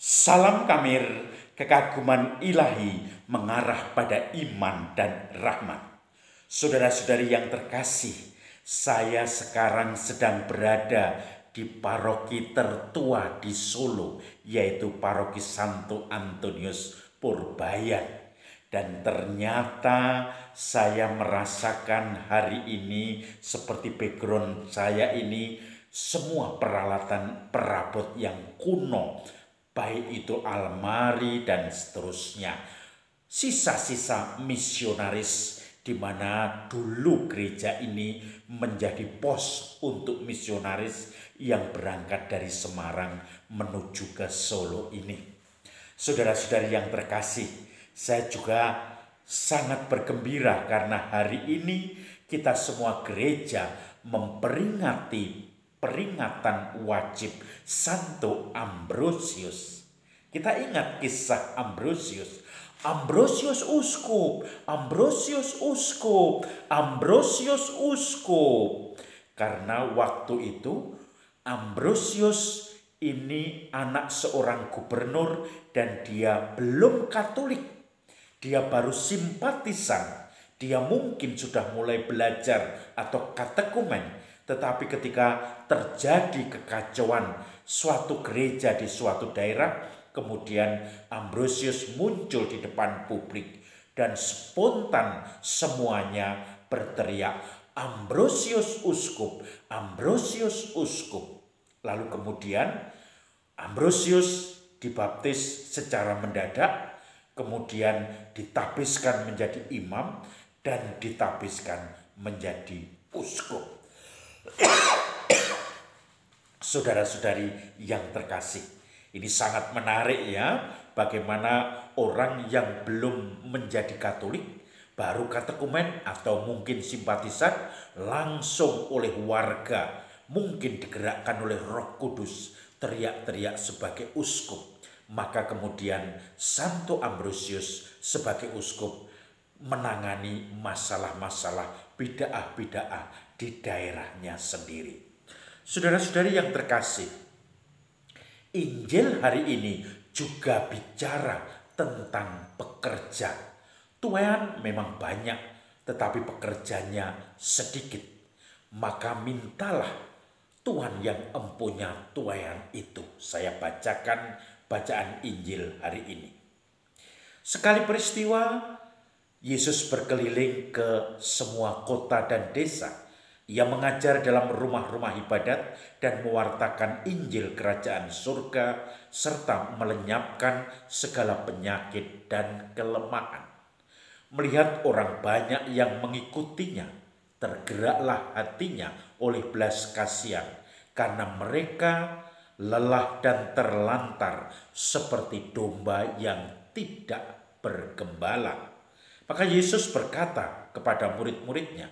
Salam Kamir, kekaguman ilahi mengarah pada iman dan rahmat. Saudara-saudari yang terkasih, saya sekarang sedang berada di paroki tertua di Solo, yaitu paroki Santo Antonius Purbayan. Dan ternyata saya merasakan hari ini seperti background saya ini semua peralatan perabot yang kuno, baik itu almari dan seterusnya. Sisa-sisa misionaris di mana dulu gereja ini menjadi pos untuk misionaris yang berangkat dari Semarang menuju ke Solo ini. Saudara-saudari yang terkasih, saya juga sangat bergembira karena hari ini kita semua gereja memperingati peringatan wajib Santo Ambrosius. Kita ingat kisah Ambrosius. Ambrosius uskup, Ambrosius uskup, Ambrosius uskup. Karena waktu itu Ambrosius ini anak seorang gubernur dan dia belum Katolik. Dia baru simpatisan. Dia mungkin sudah mulai belajar atau katekumen. Tetapi ketika terjadi kekacauan suatu gereja di suatu daerah, kemudian Ambrosius muncul di depan publik dan spontan semuanya berteriak, Ambrosius uskup, Ambrosius uskup. Lalu kemudian Ambrosius dibaptis secara mendadak, kemudian ditapiskan menjadi imam dan ditapiskan menjadi uskup. Saudara-saudari yang terkasih, ini sangat menarik ya, bagaimana orang yang belum menjadi Katolik, baru katekumen atau mungkin simpatisan, langsung oleh warga, mungkin digerakkan oleh Roh Kudus, teriak-teriak sebagai uskup. Maka kemudian Santo Ambrosius sebagai uskup menangani masalah-masalah bid'ah-bid'ah di daerahnya sendiri. Saudara-saudari yang terkasih, Injil hari ini juga bicara tentang pekerja. Tuayan memang banyak, tetapi pekerjanya sedikit. Maka mintalah Tuhan yang empunya tuayan itu. Saya bacakan bacaan Injil hari ini. Sekali peristiwa, Yesus berkeliling ke semua kota dan desa. Ia mengajar dalam rumah-rumah ibadat dan mewartakan Injil kerajaan surga serta melenyapkan segala penyakit dan kelemahan. Melihat orang banyak yang mengikutinya, tergeraklah hatinya oleh belas kasihan karena mereka lelah dan terlantar seperti domba yang tidak bergembala. Maka Yesus berkata kepada murid-muridnya,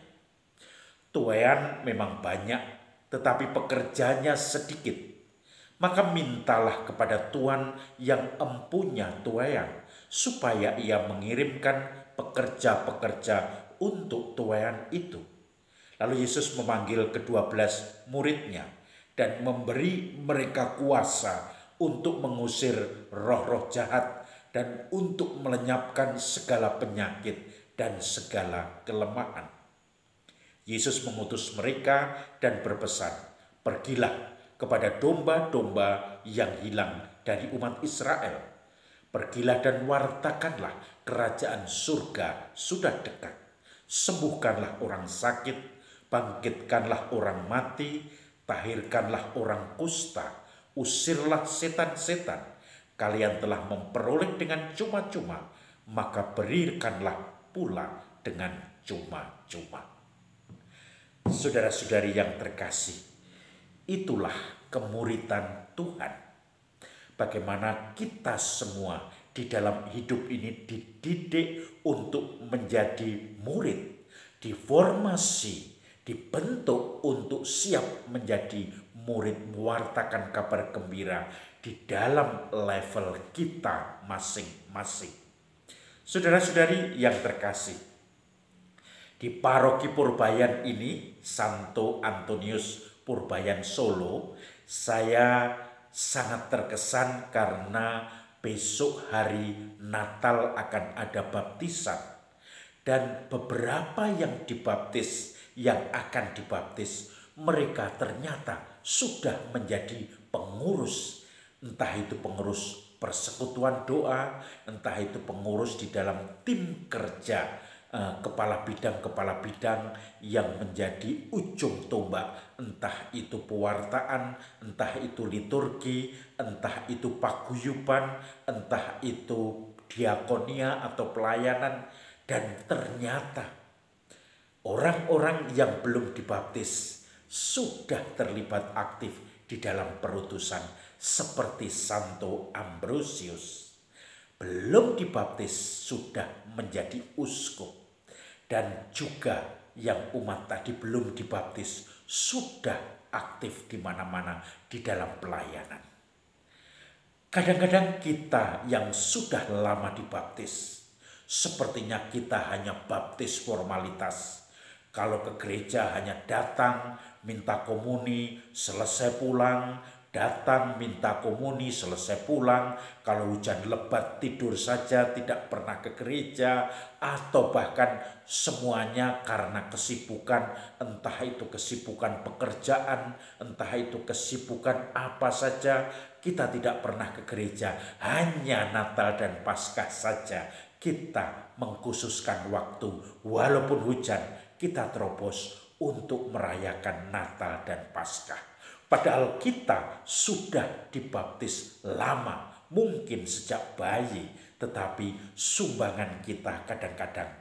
tuayan memang banyak, tetapi pekerjanya sedikit. Maka mintalah kepada Tuhan yang empunya tuayan, supaya ia mengirimkan pekerja-pekerja untuk tuayan itu. Lalu Yesus memanggil ke-12 muridnya dan memberi mereka kuasa untuk mengusir roh-roh jahat dan untuk melenyapkan segala penyakit dan segala kelemahan. Yesus mengutus mereka dan berpesan, pergilah kepada domba-domba yang hilang dari umat Israel. Pergilah dan wartakanlah kerajaan surga sudah dekat. Sembuhkanlah orang sakit, bangkitkanlah orang mati, tahirkanlah orang kusta, usirlah setan-setan. Kalian telah memperoleh dengan cuma-cuma, maka berikanlah pula dengan cuma-cuma. Saudara-saudari yang terkasih, itulah kemuritan Tuhan. Bagaimana kita semua di dalam hidup ini dididik untuk menjadi murid, diformasi, dibentuk untuk siap menjadi murid mewartakan kabar gembira di dalam level kita masing-masing. Saudara-saudari yang terkasih, di paroki Purbayan ini, Santo Antonius Purbayan Solo, saya sangat terkesan karena besok hari Natal akan ada baptisan. Dan beberapa yang dibaptis, yang akan dibaptis, mereka ternyata sudah menjadi pengurus. Entah itu pengurus persekutuan doa, entah itu pengurus di dalam tim kerja, kepala bidang yang menjadi ujung tombak, entah itu pewartaan, entah itu liturgi, entah itu paguyuban, entah itu diakonia atau pelayanan. Dan ternyata orang-orang yang belum dibaptis sudah terlibat aktif di dalam perutusan seperti Santo Ambrosius. Belum dibaptis sudah menjadi uskup. Dan juga yang umat tadi belum dibaptis sudah aktif di mana-mana di dalam pelayanan. Kadang-kadang kita yang sudah lama dibaptis, sepertinya kita hanya baptis formalitas. Kalau ke gereja hanya datang, minta komuni, selesai pulang, datang, minta komuni, selesai pulang. Kalau hujan lebat tidur saja, tidak pernah ke gereja. Atau bahkan semuanya karena kesibukan, entah itu kesibukan pekerjaan, entah itu kesibukan apa saja. Kita tidak pernah ke gereja, hanya Natal dan Paskah saja kita mengkhususkan waktu. Walaupun hujan, kita terobos untuk merayakan Natal dan Paskah. Padahal kita sudah dibaptis lama, mungkin sejak bayi, tetapi sumbangan kita kadang-kadang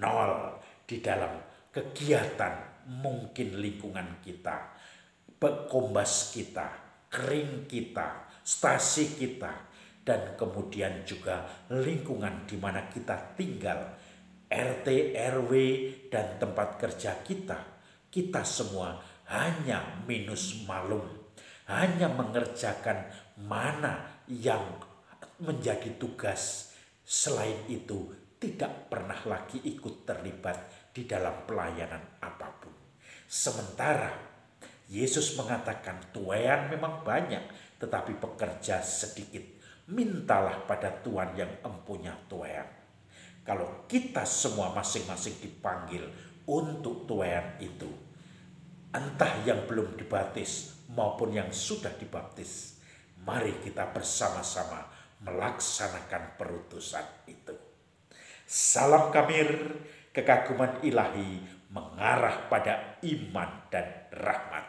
nol di dalam kegiatan mungkin lingkungan kita, kombas kita, kering kita, stasi kita, dan kemudian juga lingkungan di mana kita tinggal, RT, RW, dan tempat kerja kita. Kita semua hanya minus malum, hanya mengerjakan mana yang menjadi tugas. Selain itu, tidak pernah lagi ikut terlibat di dalam pelayanan apapun. Sementara Yesus mengatakan tuaian memang banyak, tetapi pekerja sedikit. Mintalah pada Tuhan yang empunya tuaian. Kalau kita semua masing-masing dipanggil untuk tuaian itu, entah yang belum dibaptis maupun yang sudah dibaptis, mari kita bersama-sama melaksanakan perutusan itu. Salam Kamir, kekaguman ilahi mengarah pada iman dan rahmat.